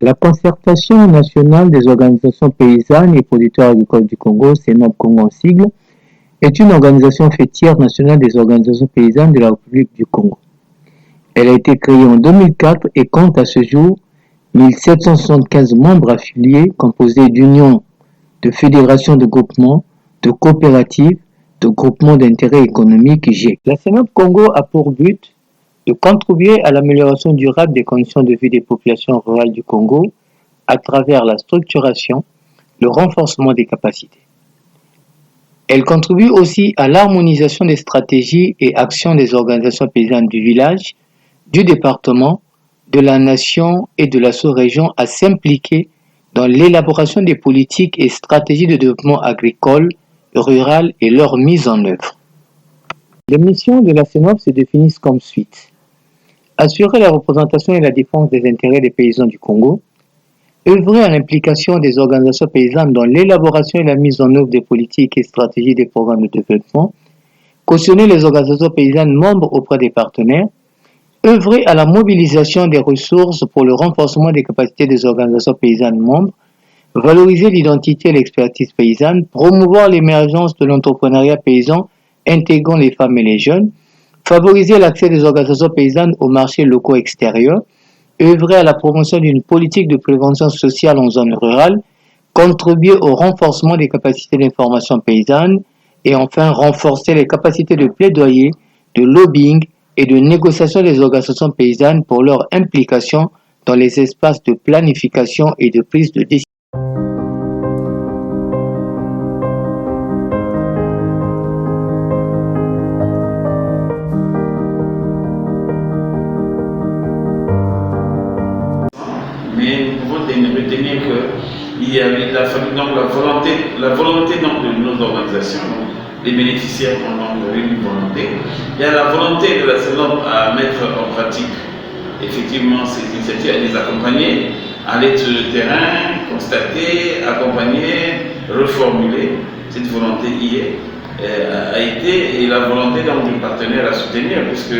La concertation nationale des organisations paysannes et producteurs agricoles du Congo, CNOP Congo en sigle, est une organisation fêtière nationale des organisations paysannes de la République du Congo. Elle a été créée en 2004 et compte à ce jour 1775 membres affiliés composés d'unions, de fédérations de groupements, de coopératives, de groupements d'intérêt économique GIEC. La CNOP Congo a pour but de contribuer à l'amélioration durable des conditions de vie des populations rurales du Congo à travers la structuration, le renforcement des capacités. Elle contribue aussi à l'harmonisation des stratégies et actions des organisations paysannes du village, du département, de la nation et de la sous-région à s'impliquer dans l'élaboration des politiques et stratégies de développement agricole, rural et leur mise en œuvre. Les missions de la CNOP se définissent comme suite. Assurer la représentation et la défense des intérêts des paysans du Congo, œuvrer à l'implication des organisations paysannes dans l'élaboration et la mise en œuvre des politiques et stratégies des programmes de développement, cautionner les organisations paysannes membres auprès des partenaires, œuvrer à la mobilisation des ressources pour le renforcement des capacités des organisations paysannes membres, valoriser l'identité et l'expertise paysanne, promouvoir l'émergence de l'entrepreneuriat paysan intégrant les femmes et les jeunes, favoriser l'accès des organisations paysannes aux marchés locaux extérieurs, œuvrer à la promotion d'une politique de prévention sociale en zone rurale, contribuer au renforcement des capacités d'information paysanne et enfin renforcer les capacités de plaidoyer, de lobbying et de négociation des organisations paysannes pour leur implication dans les espaces de planification et de prise de décision. Mais nous pouvons retenir qu'il y avait la volonté donc, de nos organisations, les bénéficiaires ont donc une volonté. Il y a la volonté de la CNOP à mettre en pratique effectivement ces initiatives, à les accompagner, aller sur le terrain, constater, accompagner, reformuler. Cette volonté a été, et la volonté donc, du partenaire à soutenir, puisque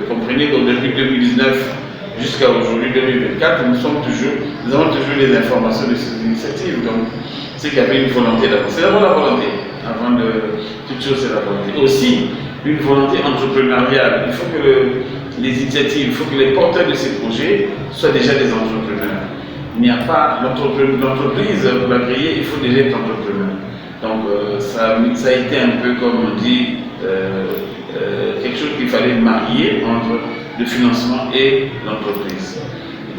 comprenez que depuis 2019 jusqu'à aujourd'hui 2024, nous avons toujours les informations de ces initiatives. Donc, c'est qu'il y avait une volonté d'abord. C'est d'abord la volonté. Avant de toute chose, c'est la volonté. Aussi, une volonté entrepreneuriale. Il faut que les initiatives, il faut que les porteurs de ces projets soient déjà des entrepreneurs. Il n'y a pas l'entreprise pour la créer, il faut déjà être entrepreneur. Donc, ça a été un peu, comme on dit, quelque chose qu'il fallait marier entre le financement et l'entreprise.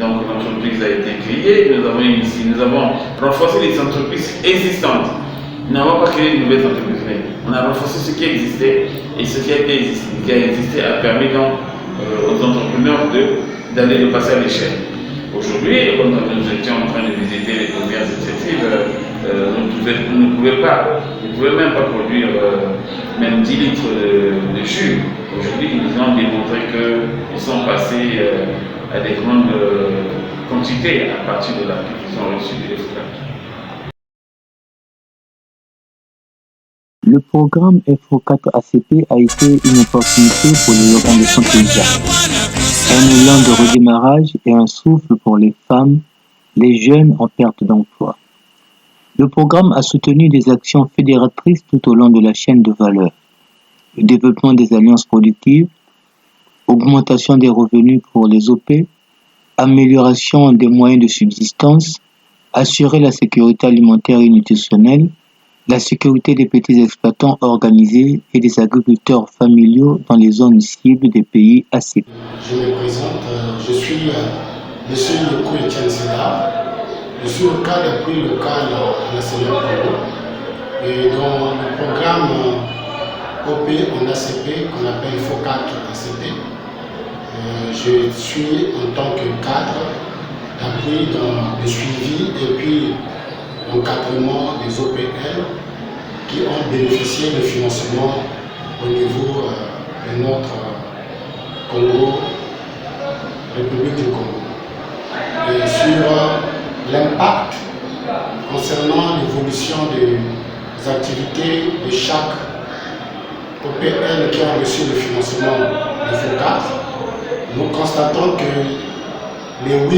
Donc l'entreprise a été créée, nous avons renforcé les entreprises existantes. Nous n'avons pas créé de nouvelles entreprises, mais on a renforcé ce qui existait et ce qui a existé a permis donc aux entrepreneurs d'aller de passer à l'échelle. Aujourd'hui, quand nous étions en train de visiter les premières initiatives, nous ne pouvions même pas produire même 10 litres de jus. Aujourd'hui, ils nous ont démontré qu'ils sont passés à des grandes quantités à partir de l'appui qu'ils ont reçu de l'EFCA. Le programme FO4ACP a été une opportunité pour les organisations paysannes, un élan de redémarrage et un souffle pour les femmes, les jeunes en perte d'emploi. Le programme a soutenu des actions fédératrices tout au long de la chaîne de valeur. Le développement des alliances productives, augmentation des revenus pour les OP, amélioration des moyens de subsistance, assurer la sécurité alimentaire et nutritionnelle, la sécurité des petits exploitants organisés et des agriculteurs familiaux dans les zones cibles des pays ACP. Je me présente, je suis M. Lekou Etienne Sédar. Je suis le cadre prix local à la CNOP Congo. Et dans le programme OP en ACP, qu'on appelle FO4 ACP, je suis en tant que cadre d'appui dans le suivi et puis l'encadrement des OPL qui ont bénéficié de financement au niveau de notre Congo, République du Congo. Et sur l'impact concernant l'évolution des activités de chaque OPL qui a reçu le financement de FO4, nous constatons que les 8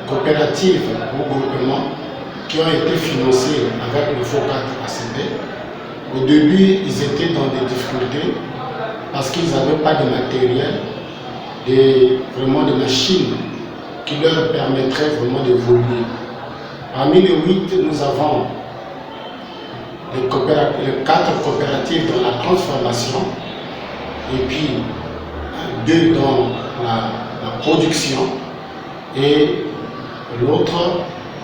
coopératives ou groupements qui ont été financés avec le FOCAT ACP. Au début, ils étaient dans des difficultés parce qu'ils n'avaient pas de matériel, vraiment des machines qui leur permettraient vraiment d'évoluer. Parmi les 8, nous avons les 4 coopératives dans la transformation et puis 2 dans la production et l'autre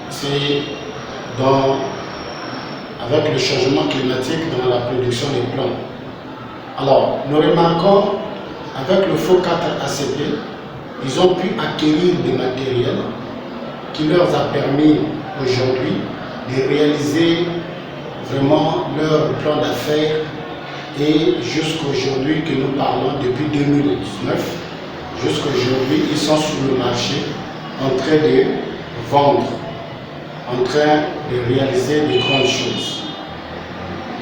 c'est avec le changement climatique dans la production des plants. Alors nous remarquons avec le FOCAT ACP, ils ont pu acquérir des matériels qui leur a permis aujourd'hui de réaliser vraiment leur plan d'affaires et jusqu'aujourd'hui que nous parlons depuis 2019, jusqu'aujourd'hui ils sont sur le marché en train de vendre, en train de réaliser de grandes choses.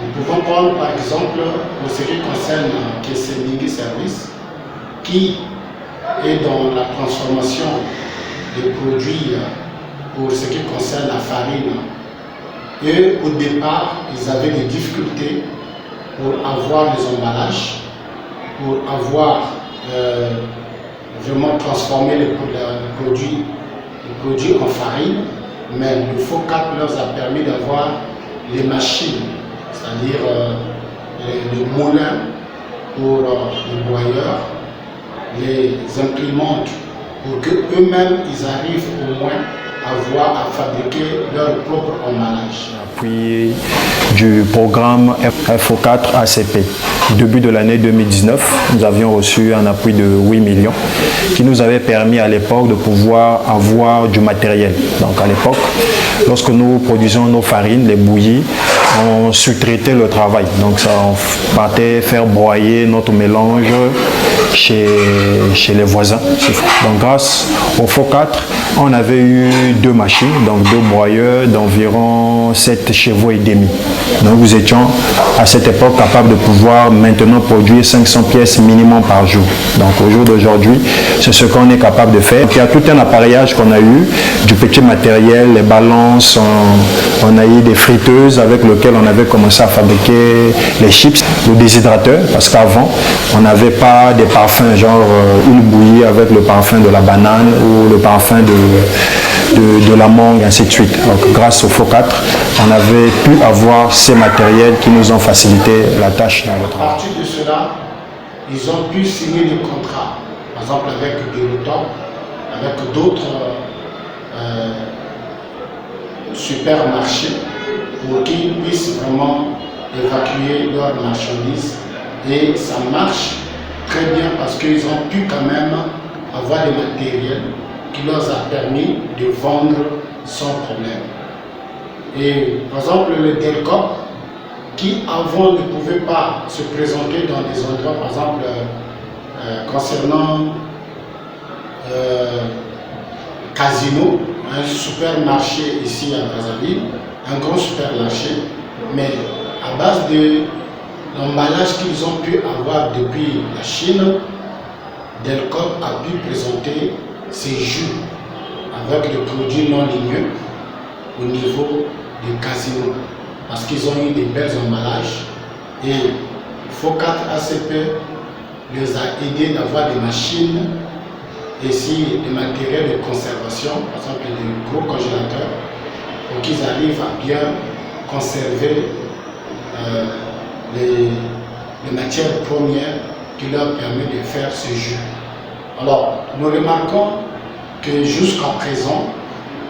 Nous pouvons prendre par exemple pour ce qui concerne Kesemingui Service qui est dans la transformation des produits pour ce qui concerne la farine. Et au départ, ils avaient des difficultés pour avoir les emballages, pour avoir vraiment transformé les produits en farine, mais le FOCAT leur a permis d'avoir les machines, c'est-à-dire les moulins pour les broyeurs, les imprimantes pour qu'eux-mêmes ils arrivent au moins à fabriquer leur propre emballage. Puis du programme FO4 ACP. Début de l'année 2019, nous avions reçu un appui de 8 millions qui nous avait permis à l'époque de pouvoir avoir du matériel. Donc à l'époque, lorsque nous produisions nos farines, les bouillies, on sous-traitait le travail. Donc ça, on partait faire broyer notre mélange chez les voisins. Donc grâce au FO4, on avait eu 2 machines, donc 2 broyeurs d'environ 7 chevaux et demi. Donc nous étions à cette époque capables de pouvoir maintenant produire 500 pièces minimum par jour. Donc au jour d'aujourd'hui, c'est ce qu'on est capable de faire. Il y a tout un appareillage qu'on a eu, du petit matériel, les balances, on a eu des friteuses avec lesquelles on avait commencé à fabriquer les chips, le déshydrateur, parce qu'avant, on n'avait pas des parfums, genre une bouillie avec le parfum de la banane ou le parfum de la mangue, ainsi de suite. Donc grâce au FO4, on avait pu avoir ces matériels qui nous ont facilité la tâche dans le travail. À partir de cela, ils ont pu signer des contrats, par exemple avec Delotop, avec d'autres supermarchés pour qu'ils puissent vraiment évacuer leurs marchandises. Et ça marche très bien parce qu'ils ont pu quand même avoir des matériels qui leur a permis de vendre sans problème. Et par exemple le Delcop, qui avant ne pouvait pas se présenter dans des endroits, par exemple concernant Casino, un supermarché ici à Brazzaville, un grand supermarché, mais à base de l'emballage qu'ils ont pu avoir depuis la Chine, Delcop a pu présenter ses jus avec des produits non ligneux au niveau du casino parce qu'ils ont eu des belles emballages et FO4 ACP les a aidés d'avoir des machines et aussi des matériels de conservation, par exemple des gros congélateurs pour qu'ils arrivent à bien conserver les matières premières qui leur permettent de faire ce jus. Alors, nous remarquons que jusqu'à présent,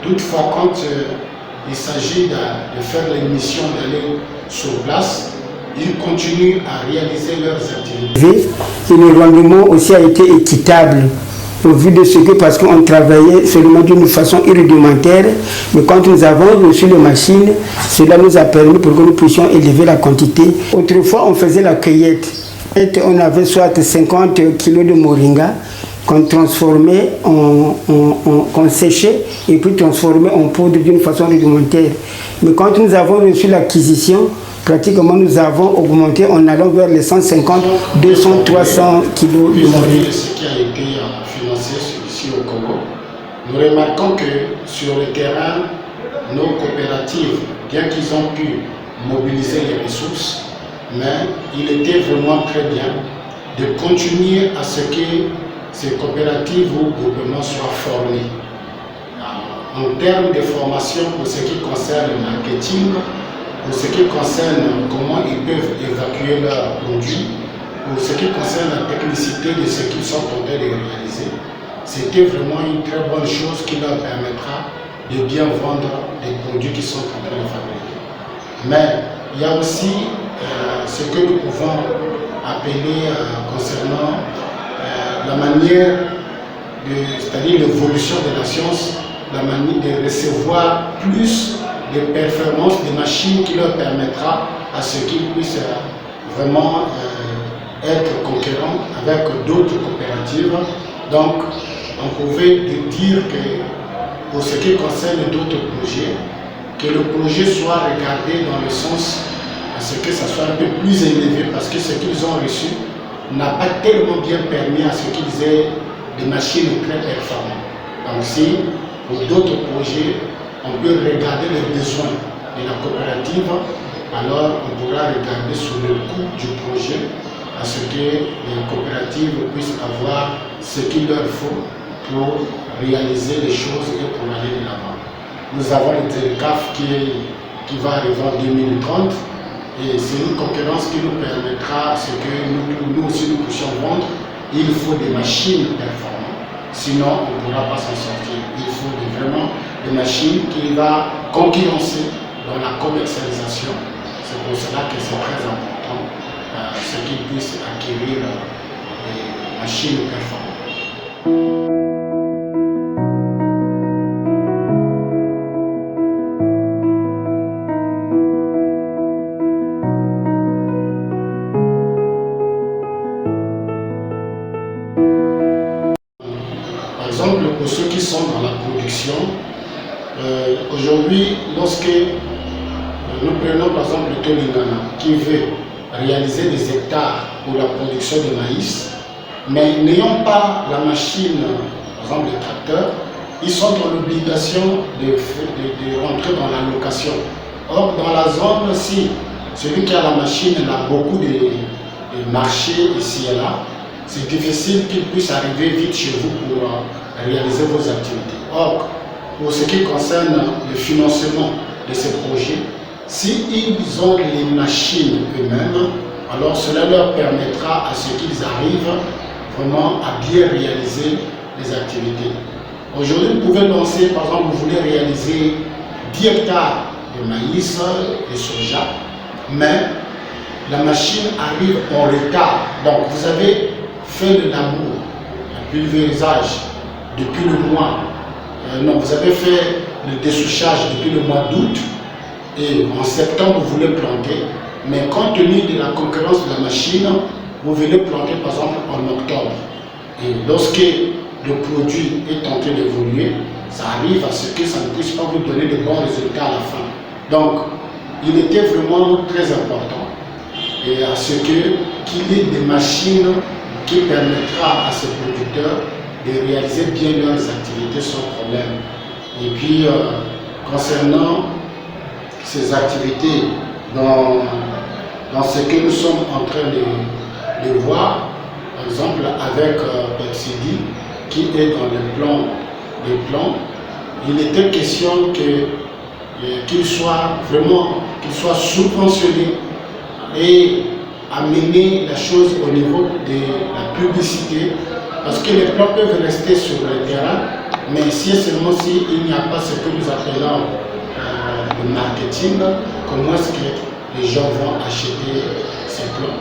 toutefois, quand il s'agit de faire les missions d'aller sur place, ils continuent à réaliser leurs activités. Et le rendement aussi a été équitable au vu de ce que, parce qu'on travaillait seulement d'une façon rudimentaire, mais quand nous avons reçu les machines, cela nous a permis pour que nous puissions élever la quantité. Autrefois, on faisait la cueillette. On avait soit 50 kg de moringa qu'on transformait, qu'on séchait et puis transformait en poudre d'une façon rudimentaire. Mais quand nous avons reçu l'acquisition, pratiquement nous avons augmenté en allant vers les 150, 200, 300 kg de moringa. Ce qui a été financé ici au Congo, Nous remarquons que sur le terrain, nos coopératives, bien qu'ils ont pu mobiliser les ressources, mais il était vraiment très bien de continuer à ce que ces coopératives ou groupements soient formés. En termes de formation pour ce qui concerne le marketing, pour ce qui concerne comment ils peuvent évacuer leurs produits, pour ce qui concerne la technicité de ce qu'ils sont en train de réaliser, c'était vraiment une très bonne chose qui leur permettra de bien vendre les produits qu'ils sont en train de fabriquer. Mais il y a aussi ce que nous pouvons appeler concernant la manière, c'est-à-dire l'évolution de la science, la manière de recevoir plus de performances des machines qui leur permettra à ce qu'ils puissent vraiment être concurrents avec d'autres coopératives. Donc, on pouvait dire que pour ce qui concerne d'autres projets, que le projet soit regardé dans le sens à ce que ça soit un peu plus élevé, parce que ce qu'ils ont reçu n'a pas tellement bien permis à ce qu'ils aient des machines très performantes. Donc si pour d'autres projets, on peut regarder les besoins de la coopérative, alors on pourra regarder sur le coût du projet à ce que les coopératives puissent avoir ce qu'il leur faut pour réaliser les choses et pour aller de l'avant. Nous avons le TELCAF qui va arriver en 2030 et c'est une concurrence qui nous permettra à ce que nous aussi nous puissions vendre. Il faut des machines performantes, sinon on ne pourra pas s'en sortir. Il faut vraiment des machines qui vont concurrencer dans la commercialisation. C'est pour cela que c'est très important ce qu'ils puissent acquérir des machines performantes. Par exemple, pour ceux qui sont dans la production, aujourd'hui, lorsque nous prenons par exemple le Tolingana qui veut réaliser des hectares pour la production de maïs, mais n'ayant pas la machine, par exemple les tracteurs, ils sont dans l'obligation de rentrer dans la location. Or, dans la zone, si celui qui a la machine a beaucoup de marchés ici et là, c'est difficile qu'il puisse arriver vite chez vous pour réaliser vos activités. Or, pour ce qui concerne le financement de ces projets, s'ils ont les machines eux-mêmes, alors cela leur permettra à ce qu'ils arrivent vraiment à bien réaliser les activités. Aujourd'hui, vous pouvez lancer, par exemple, vous voulez réaliser 10 hectares de maïs, de soja, mais la machine arrive en retard. Donc, vous avez fait le labour, le pulvérisage depuis le mois. Vous avez fait le dessouchage depuis le mois d'août et en septembre vous voulez planter, mais compte tenu de la concurrence de la machine, vous voulez planter par exemple en octobre. Et lorsque le produit est en train d'évoluer, ça arrive à ce que ça ne puisse pas vous donner de bons résultats à la fin. Donc, il était vraiment très important et à ce qu'il y ait des machines qui permettra à ces producteurs de réaliser bien leurs activités sans problème. Et puis, concernant ces activités, dans ce que nous sommes en train de voir, par exemple avec Pepsidi, qui est dans le plan, il était question qu'il soit subventionné et amener la chose au niveau de la publicité, parce que les plans peuvent rester sur le terrain, mais si seulement s'il n'y a pas ce que nous appelons le marketing, comment est-ce que les gens vont acheter ces plans?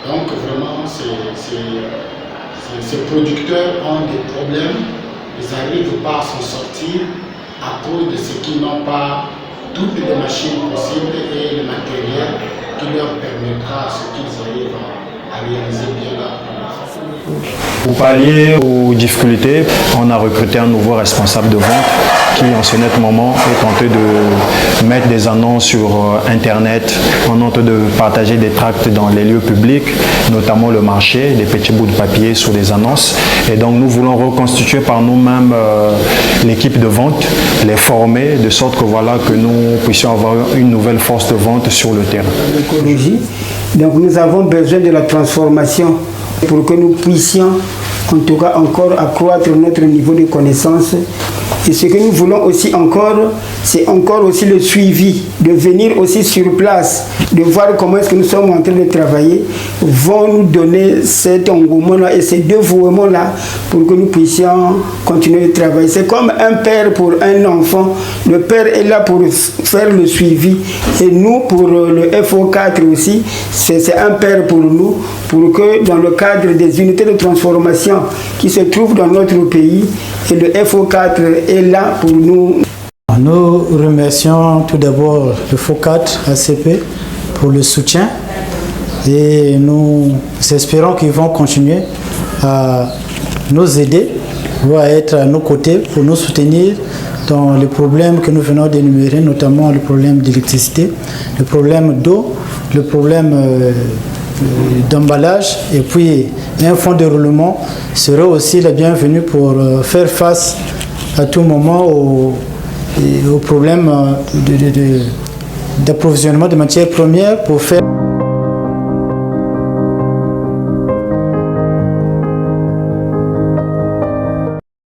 Donc vraiment, ces producteurs ont des problèmes, ils n'arrivent pas à s'en sortir à cause de ce qu'ils n'ont pas toutes les machines possibles et le matériel qui leur permettra à ce qu'ils arrivent à réaliser bien leur plan. Pour pallier aux difficultés, on a recruté un nouveau responsable de vente qui, en ce net moment, est tenté de mettre des annonces sur Internet, en tenté de partager des tracts dans les lieux publics, notamment le marché, des petits bouts de papier sur des annonces. Et donc, nous voulons reconstituer par nous-mêmes l'équipe de vente, les former, de sorte que voilà, que nous puissions avoir une nouvelle force de vente sur le terrain. L'écologie. Donc, nous avons besoin de la transformation pour que nous puissions, en tout cas, encore accroître notre niveau de connaissance. Et ce que nous voulons aussi encore, c'est encore aussi le suivi, de venir aussi sur place, de voir comment est-ce que nous sommes en train de travailler, vont nous donner cet engouement-là et ce dévouement-là pour que nous puissions continuer de travailler. C'est comme un père pour un enfant. Le père est là pour faire le suivi. Et nous, pour le FO4 aussi, c'est un père pour nous, pour que dans le cadre des unités de transformation qui se trouvent dans notre pays, et le FO4 est là pour nous. Nous remercions tout d'abord le FO4 ACP pour le soutien et nous espérons qu'ils vont continuer à nous aider, à être à nos côtés pour nous soutenir dans les problèmes que nous venons d'énumérer, notamment le problème d'électricité, le problème d'eau, le problème d'emballage, et puis un fonds de roulement serait aussi la bienvenue pour faire face à tout moment aux problèmes d'approvisionnement de matières premières pour faire